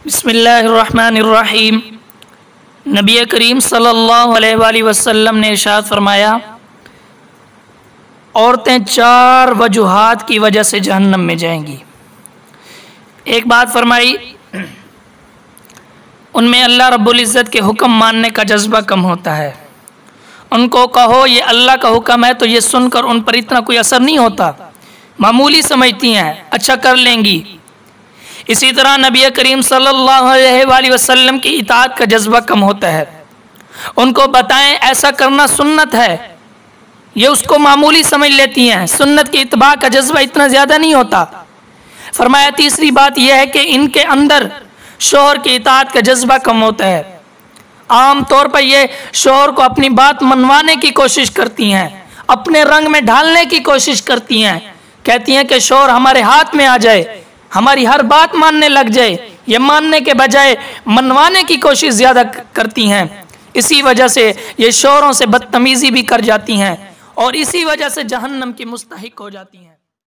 बिस्मिल्लाहिर्रहमानिर्रहीम। नबी करीम सल्लल्लाहु अलैहि वसल्लम ने इरशाद फरमाया, औरतें चार वजूहात की वजह से जहन्नम में जाएंगी। एक बात फरमाई, उनमें अल्लाह रब्बुल इज़्ज़त के हुक्म मानने का जज्बा कम होता है। उनको कहो ये अल्लाह का हुक्म है तो ये सुनकर उन पर इतना कोई असर नहीं होता, मामूली समझती हैं, अच्छा कर लेंगी। इसी तरह नबी करीम सल्लल्लाहु अलैहि वसल्लम की इताअत का जज्बा कम होता है। उनको बताएं ऐसा करना सुन्नत है, ये उसको मामूली समझ लेती हैं, सुन्नत की इत्बा का जज्बा इतना ज़्यादा नहीं होता। फरमाया तीसरी बात यह है कि इनके अंदर शौहर की इताअत का जज्बा कम होता है। आम तौर पर ये शौहर को अपनी बात मनवाने की कोशिश करती हैं, अपने रंग में ढालने की कोशिश करती हैं, कहती हैं कि शौहर हमारे हाथ में आ जाए, हमारी हर बात मानने लग जाए। ये मानने के बजाय मनवाने की कोशिश ज़्यादा करती हैं। इसी वजह से ये शौहरों से बदतमीज़ी भी कर जाती हैं और इसी वजह से जहन्नम की मुस्तहिक हो जाती हैं।